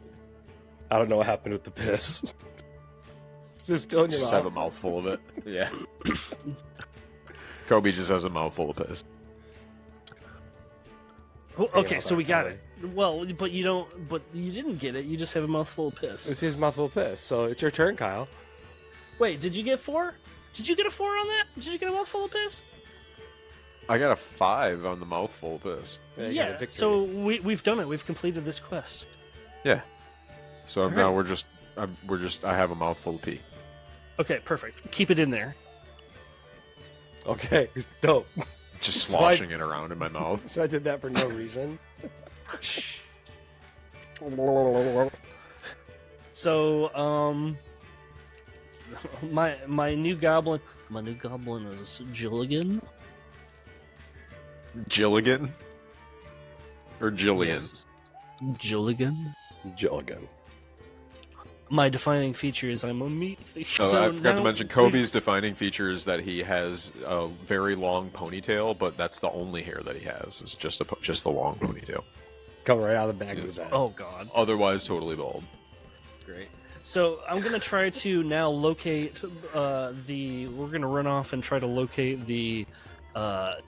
I don't know what happened with the piss. Is it still in your Just mouth? have a mouthful of it. Yeah. Kobe just has a mouthful of piss. Well, okay, on, so we got Holly. it. Well, but you don't. But you didn't get it. You just have a mouthful of piss. It's his mouthful of piss. So it's your turn, Kyle. Wait, did you get 4? Did you get a 4 on that? Did you get a mouthful of piss? I got a 5 on the mouthful of piss. Yeah, you got a Yeah. victory. So we've done it. We've completed this quest. Yeah. So Alright. now I have a mouthful of pee. Okay, perfect. Keep it in there. Okay, dope. Just So I- sloshing it around in my mouth. So I did that for no reason. So, my new goblin is Gilligan. Gilligan? Or Jillian? Yes. Gilligan. Jilligan. My defining feature is I'm a meat thief. Oh, So I forgot to now mention Kobe's defining feature is that he has a very long ponytail, but that's the only hair that he has. It's just the long ponytail. Coming right out of the back of his head. Oh God. Otherwise, totally bald. Great. So I'm gonna try to now locate We're gonna run off and try to locate the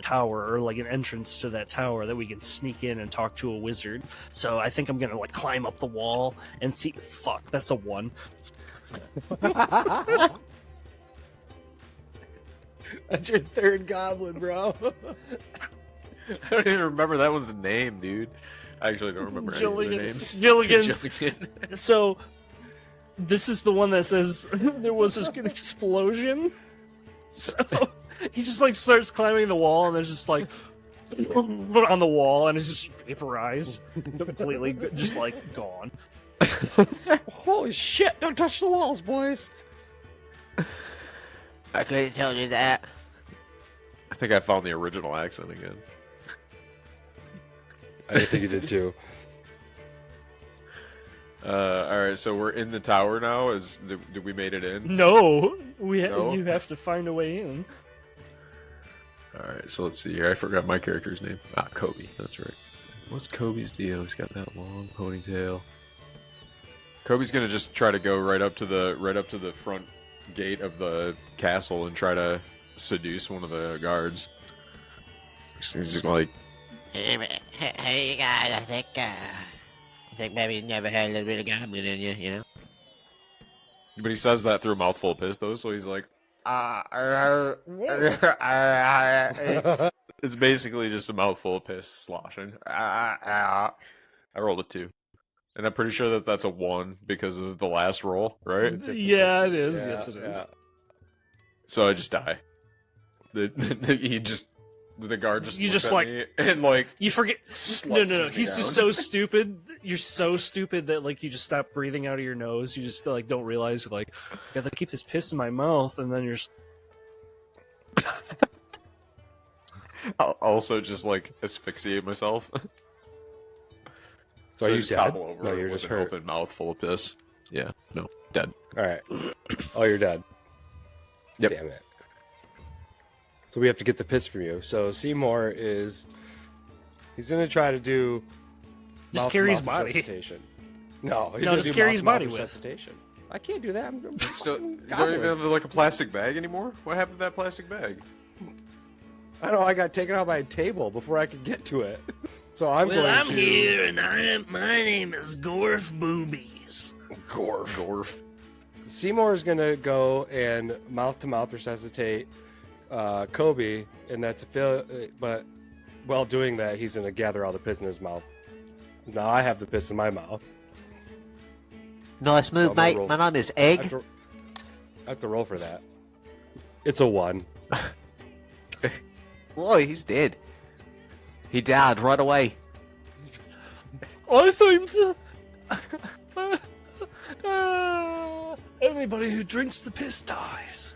tower, or like an entrance to that tower that we can sneak in and talk to a wizard. So I think I'm gonna like climb up the wall and see. Fuck, that's a 1. That's your third goblin, bro. I don't even remember that one's name, dude. I actually don't remember any of their Gilligan. names. Gilligan. Gilligan. So this is the one that says there was this good explosion. So he just like starts climbing the wall, and there's just like on the wall, and it's just vaporized, completely just like gone. Holy shit! Don't touch the walls, boys. I could have told you that. I think I found the original accent again. I think you did too. All right, so we're in the tower now. Did we made it in? No, No? you have to find a way in. All right, so let's see here. I forgot my character's name. Ah, Kobe. That's right. What's Kobe's deal? He's got that long ponytail. Kobe's gonna just try to go right up to the front gate of the castle and try to seduce one of the guards. He's just like, Hey, you guys, I think maybe you never had a little bit of goblin in you, you know? but he says that through a mouthful of piss though, so he's like, it's basically just a mouthful of piss sloshing. I rolled a 2. And I'm pretty sure that that's a 1 because of the last roll, right? Yeah, it is. Yeah, Yes, it is. yeah. So I just die. The guard just You looks just, at like- me and like You forget. No. slugs me He's just down. so stupid. You're so stupid that like you just stop breathing out of your nose. You just like don't realize like I gotta keep this piss in my mouth, and then you're. I'll also just like asphyxiate myself. So are you just dead? topple over No, you're with just an hurt. open mouth full of piss. Yeah, no, dead. All right. Oh, you're dead. Yep. Damn it. So we have to get the piss from you. So Seymour he's gonna try to do Just mouth- carry his mouth body. resuscitation. No, he's No, gonna just do carry mouth- his body mouth with. resuscitation. I can't do that. I'm So, fucking you don't goblin. even have like a plastic bag anymore? What happened to that plastic bag? I know I got taken out by a table before I could get to it. So I'm I'm going to... here, and my name is Gorf Boobies. Gorf. Seymour's going to go and mouth-to-mouth resuscitate Kobe, and that's a fail. But while doing that, he's going to gather all the piss in his mouth. Now I have the piss in my mouth. Nice move, So I'm gonna mate. roll. My name is I Egg. have to roll for that. It's a 1. Boy, he's dead. He died right away. I think anybody who drinks the piss dies.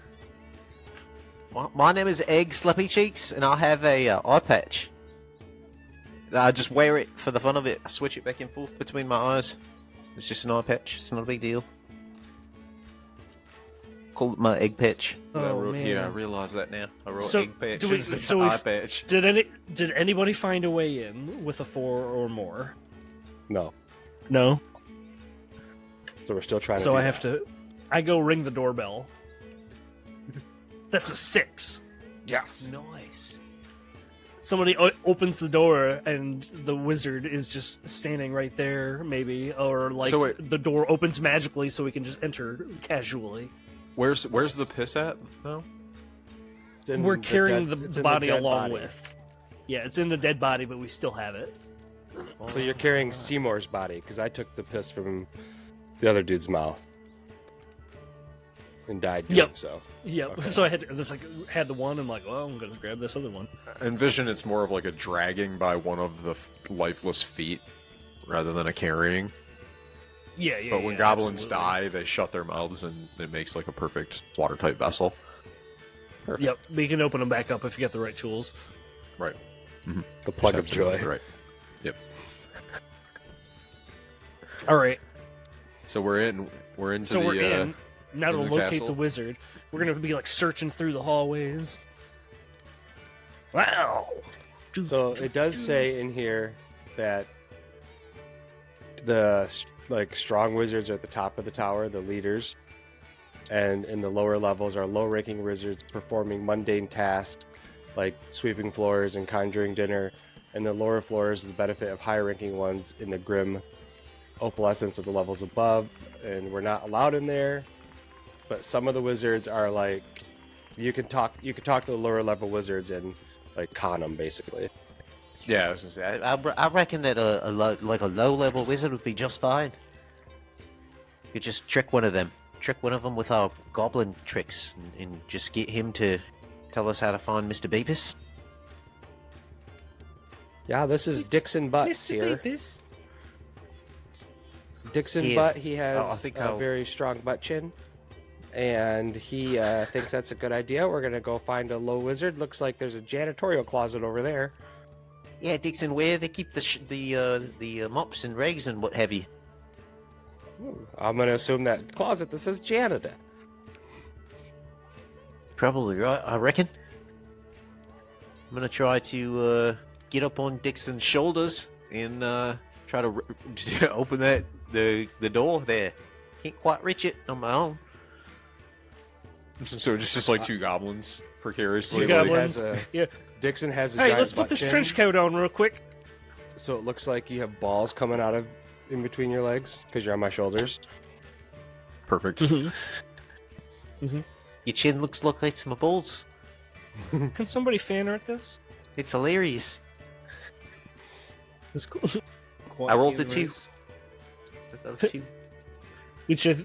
My name is Egg Slippy Cheeks, and I have a eye patch. I just wear it for the fun of it. I switch it back and forth between my eyes. It's just an eye patch. It's not a big deal. Call it my egg patch. Oh, man. Yeah, I realize that now. I wrote So, egg patch. do we- instead of so eye we've- patch. Did anybody find a way in with a 4 or more? No. No. So we're still trying to So do I have that. to. I go ring the doorbell. That's a 6. Yes. Nice. Somebody opens the door and the wizard is just standing right there, maybe, or like So wait. the door opens magically so we can just enter casually. Where's the piss at? No. It's in We're the carrying dead- it's the in body dead along body. with. Yeah, it's in the dead body, but we still have it. So you're carrying Seymour's body, because I took the piss from the other dude's mouth. And died doing Yep. so. Yep. Okay. So I had had the one. I'm like, well, I'm gonna grab this other one. Envision it's more of like a dragging by one of the lifeless feet rather than a carrying. Yeah, yeah. But when yeah, goblins absolutely. die, they shut their mouths and it makes like a perfect watertight vessel. Yep, but you can open them back up if you get the right tools. Right. The plug Just of have to know joy. it Right. Yep. All right, So we're into so the we're in. Now to in the locate castle. the wizard, we're gonna be like searching through the hallways. Wow. So it does say in here that the strong wizards are at the top of the tower, the leaders, and in the lower levels are low-ranking wizards performing mundane tasks like sweeping floors and conjuring dinner, and the lower floors the benefit of higher-ranking ones in the grim opalescence of the levels above, and we're not allowed in there. But some of the wizards are like, you can talk to the lower level wizards and like con them basically. Yeah, I was gonna say, I reckon that a low-level wizard would be just fine. You could just trick one of them. Trick one of them with our goblin tricks and just get him to tell us how to find Mr. Beepis. Yeah, this is Dixon Butts here. Beepis. Dixon Yeah. Butt, he has I think a I'll- very strong butt chin. And he thinks that's a good idea. We're going to go find a low wizard. Looks like there's a janitorial closet over there. Yeah, Dixon, where they keep the mops and rags and what have you. I'm going to assume that closet that says janitor. Probably right, I reckon. I'm gonna try to get up on Dixon's shoulders and try to open the door there. Can't quite reach it on my own. so just like two goblins precariously. Two like- goblins. has a- Yeah. Dixon has a Hey, giant let's put butt this chin, trench coat on real quick. so it looks like you have balls coming out of in between your legs because you're on my shoulders. Perfect. Mm-hmm. Your chin looks like it's my balls. Can somebody fan art this? It's hilarious. It's cool. I rolled a 2. Which is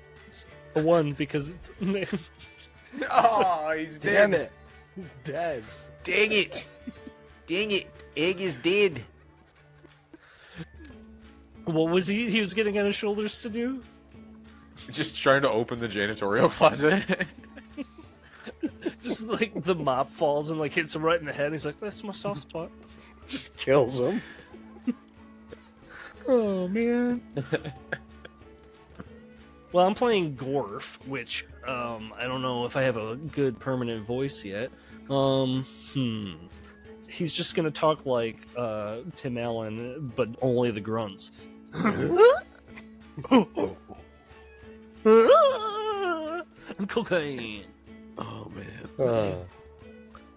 a 1 because it's. Oh, he's Damn it. He's dead. Dang it! Dang it! Egg is dead. What was he was getting on his shoulders to do? Just trying to open the janitorial closet. Just like the mop falls and like hits him right in the head. And he's like, "That's my soft spot." Just kills him. Oh man. Well, I'm playing Gorf, which I don't know if I have a good permanent voice yet. He's just gonna talk like Tim Allen, but only the grunts. Cocaine. Oh man.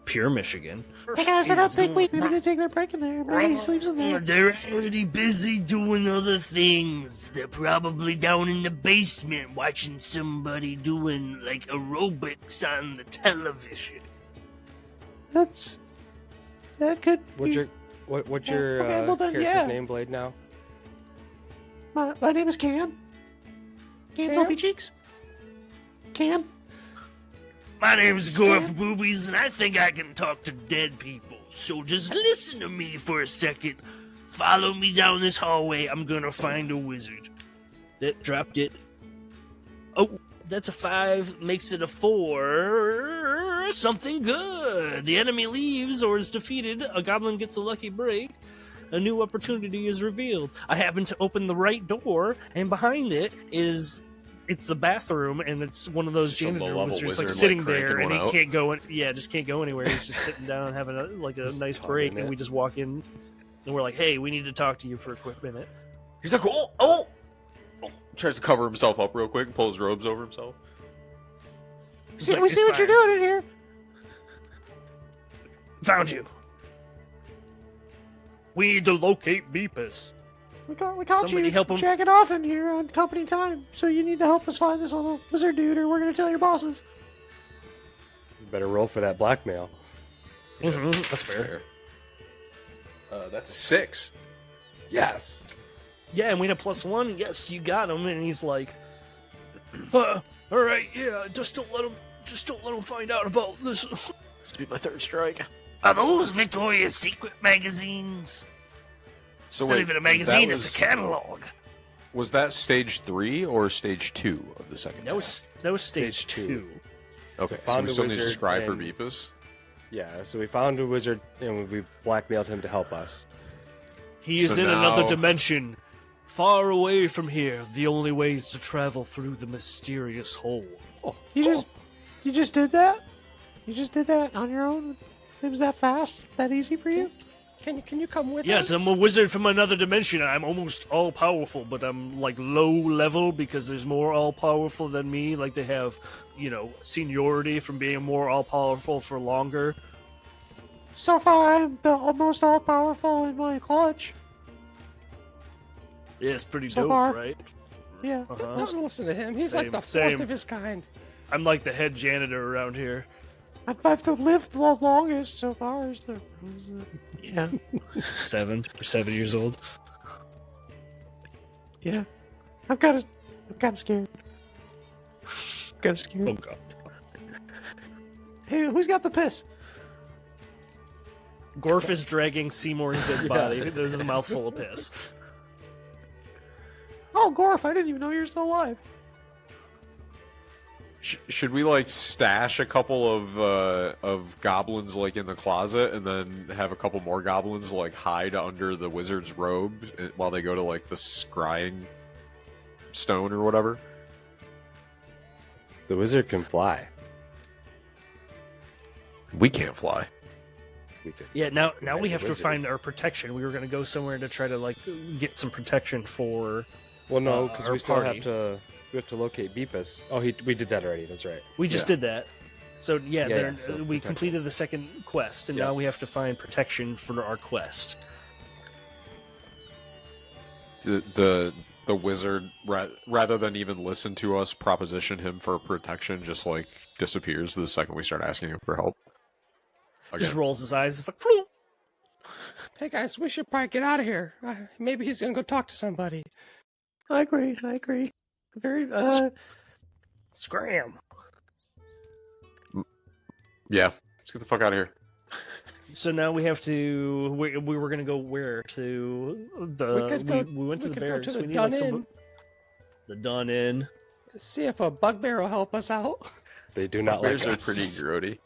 pure Michigan. Hey guys, I don't think we need to take their break in there. Maybe sleeps in there. They're already busy doing other things. They're probably down in the basement watching somebody doing like aerobics on the television. That could What's be... your what's your okay, well then, character's yeah. name, Blade? Now. My name is Can. Can Cam? Sloppy Cheeks. Can. My name's Gorf Boobies, and I think I can talk to dead people. So just listen to me for a second. Follow me down this hallway. I'm gonna find a wizard. That dropped it. Oh, that's a 5, makes it a 4. Something good. The enemy leaves or is defeated. A goblin gets a lucky break. A new opportunity is revealed. I happen to open the right door, and behind it is... It's a bathroom, and it's one of those Some janitor low-level wizards like wizard, sitting like, there, cranking and he one out. can't go. Just can't go anywhere. He's just sitting down, having a nice break, and we just walk in, and we're like, "Hey, we need to talk to you for a quick minute." He's like, oh! Tries to cover himself up real quick and pull his robes over himself. He's See, like, we "It's see what you're fine. doing in here. Found you. We need to locate Beepis. We caught Somebody you help him. jacking off in here on company time, so you need to help us find this little wizard dude, or we're gonna tell your bosses. You better roll for that blackmail. That's fair. That's a 6. Yes. Yeah, and we had a +1. Yes, you got him. And he's like, all right, yeah, just don't let him find out about this. This would be my 3rd strike. Are those Victoria's Secret magazines? So It's not wait, even a magazine, that it's a catalog. Was that stage 3 or stage 2 of the second? That was stage Stage two. 2. Okay, so found we a still need to wizard scry for and- Beepis. Yeah. So we found a wizard and we blackmailed him to help us. He is So in another now- dimension, far away from here. The only way is to travel through the mysterious hole. You just did that? You just did that on your own? It was that fast? That easy for you? Can you come with Yes, us? I'm a wizard from another dimension. I'm almost all powerful, but I'm like low level because there's more all powerful than me. Like they have, seniority from being more all powerful for longer. So far, I'm the almost all-powerful in my clutch. Yeah, it's pretty So dope, far. right? Yeah. Uh-huh. Don't listen to him. He's Same, like the 4th same. of his kind. I'm like the head janitor around here. I've lived the longest so far. Yeah. 7 years old. Yeah. I'm kind of scared. Kind of scared. Oh god. Hey, who's got the piss? Gorf is dragging Seymour's dead body. There's a mouthful of piss. Oh, Gorf, I didn't even know you were still alive. Should we like stash a couple of goblins like in the closet, and then have a couple more goblins like hide under the wizard's robe while they go to like the scrying stone or whatever? The wizard can fly. We can't fly. We could. Yeah, now Right, we the have to wizard. find our protection. We were going to go somewhere to try to like get some protection for. Well, no, because our we still party. we have to locate Beepis. Oh, we did that already. That's right. We just did that. So yeah, Yeah, there, yeah, so we protection. completed the second quest, and Yeah. now we have to find protection for our quest. The wizard, rather than even listen to us proposition him for protection, just like disappears the second we start asking him for help. Just Again. rolls his eyes. It's like, "Phew." Hey guys, we should probably get out of here. Maybe he's gonna go talk to somebody. I agree. Very, Scram. Yeah, let's get the fuck out of here. So now we have to. We were gonna go where to the. We went to the we could go barracks. to the We need Dun like some. Inn. The Dun Inn. See if a bugbear will help us out. They do not Bears like are us. pretty grody.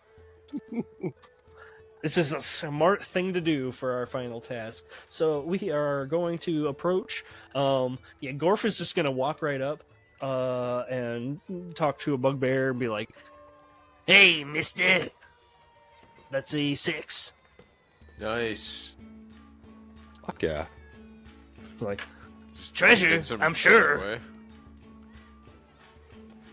This is a smart thing to do for our final task. So we are going to approach. Gorf is just gonna walk right up, and talk to a bugbear and be like, Hey, mister. "That's a 6." Nice. Fuck yeah. It's like, Just Treasure, get some I'm shit sure. away.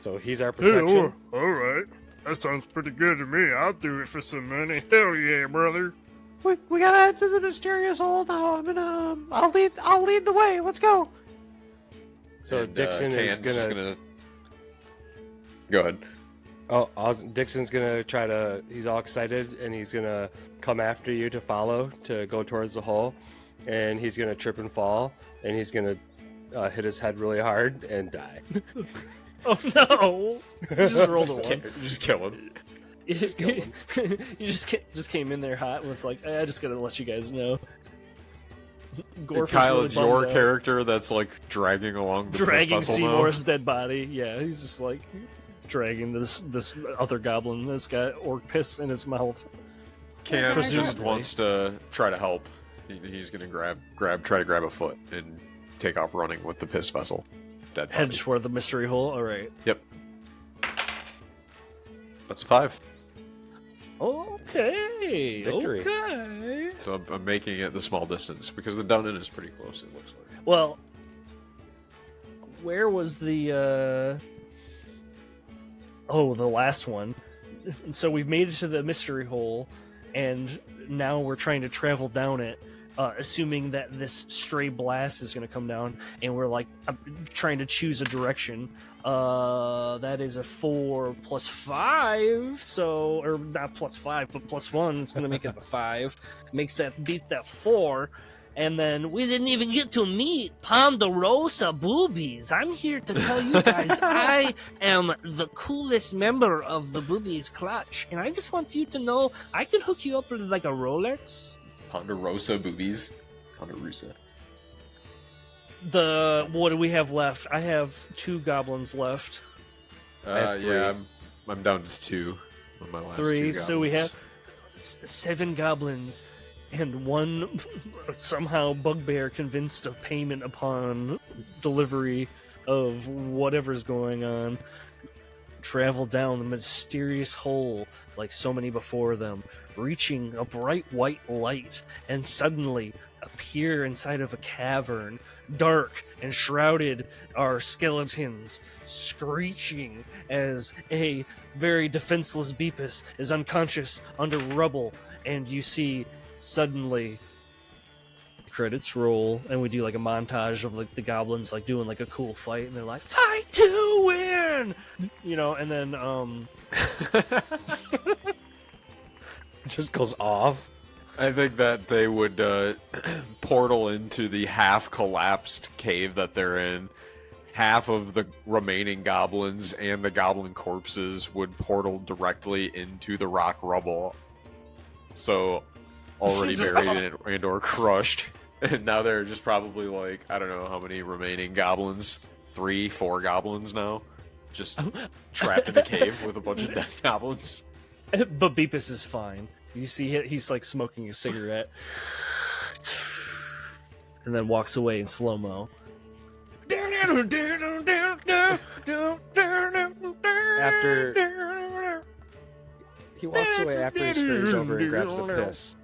So he's our "Hey, protection. all right. That sounds pretty good to me. I'll do it for some money. Hell yeah, brother. We gotta head to the mysterious hole now. I'll lead the way. Let's go. So And, Dixon is Can's just gonna. Go ahead. Oh, Dixon's gonna try to. He's all excited, and he's gonna come after you to follow to go towards the hole, and he's gonna trip and fall, and he's gonna hit his head really hard and die. Oh no! You just rolled a one. Just kill him. You just came in there hot and was like, I just gotta let you guys know. Gorf Kyle, is it's really your bummed out. character that's like dragging along the Dragging vessel now. Seymour's dead body. Yeah, he's just like dragging this other goblin that's got orc piss in his mouth. Cam just Presumably. wants to try to help. He's gonna try to grab a foot and take off running with the piss vessel. Dead body. Head toward the mystery hole. All right. Yep. That's a 5. Okay. Victory. Okay. So I'm making it the small distance because the down in is pretty close. It looks like. Well, where was the the last one? So we've made it to the mystery hole, and now we're trying to travel down it, assuming that this stray blast is going to come down, and we're like trying to choose a direction. That is a 4 plus 5, so, or not plus 5, but plus 1. It's going to make it a 5. Makes that beat that 4. And then we didn't even get to meet Ponderosa Boobies. I'm here to tell you guys I am the coolest member of the Boobies Clutch. And I just want you to know I can hook you up with like a Rolex. Ponderosa boobies. Ponderosa. What do we have left? I have 2 goblins left. Yeah, I'm down to 2 on my last 3, 2 so we have goblins. 7 goblins. And 1 somehow bugbear convinced of payment upon delivery of whatever's going on. Travel down the mysterious hole like so many before them, reaching a bright white light, and suddenly appear inside of a cavern. Dark and shrouded are skeletons, screeching as a very defenseless Beepis is unconscious under rubble, and you see suddenly credits roll, and we do like a montage of like the goblins like doing like a cool fight, and they're like, fight to win, and then It just goes off. I think that they would portal into the half-collapsed cave that they're in. Half of the remaining goblins and the goblin corpses would portal directly into the rock rubble. So, already buried and or crushed. And now there are just probably like, I don't know how many remaining goblins. 3, 4 goblins now. Just trapped in the cave with a bunch of dead goblins. but Beepis is fine. You see he's like smoking a cigarette and then walks away in slow-mo. After he walks away after he scurries over and grabs the piss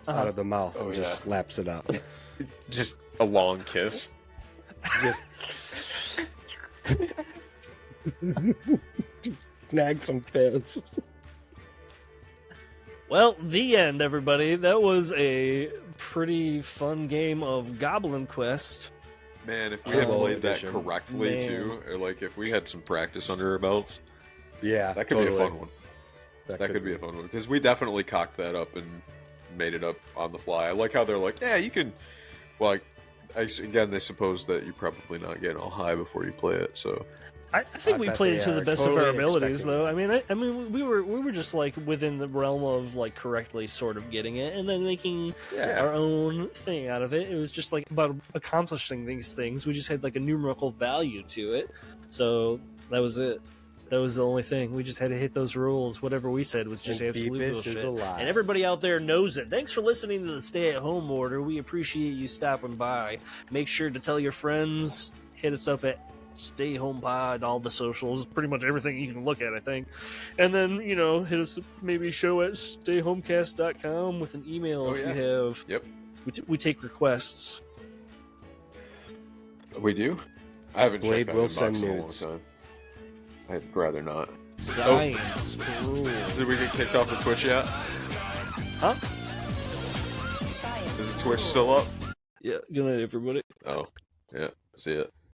out of the mouth and just laps it up. Just a long kiss. Just snag some pins. Well, the end, everybody. That was a pretty fun game of Goblin Quest. Man, if we had played that edition. correctly too, or like if we had some practice under our belts, Yeah, that could be a fun one. That That could be a fun one because we definitely cocked that up and made it up on the fly. I like how they're like, yeah, you can. Well, again, they suppose that you're probably not getting all high before you play it, so. I think I we bet played they it to the are best of our totally abilities, expecting though. I mean, we were just like within the realm of like correctly sort of getting it, and then making our own thing out of it. It was just like about accomplishing these things. We just had like a numerical value to it, so that was it. That was the only thing. We just had to hit those rules. Whatever we said was just And absolute Beepis bullshit. is alive. And everybody out there knows it. Thanks for listening to the stay-at-home order. We appreciate you stopping by. Make sure to tell your friends. Hit us up at Stay Home Pod, all the socials, pretty much everything you can look at, I think. And then, hit us maybe show at stayhomecast.com with an email if you have. Yep. We take requests. We do? I haven't Blade checked will that inbox send in a long nudes. time. I'd rather not. Science. Ooh. Did we get kicked off the Twitch yet? Huh? Is the Twitch still up? Yeah, good night, everybody. Oh, yeah. See it.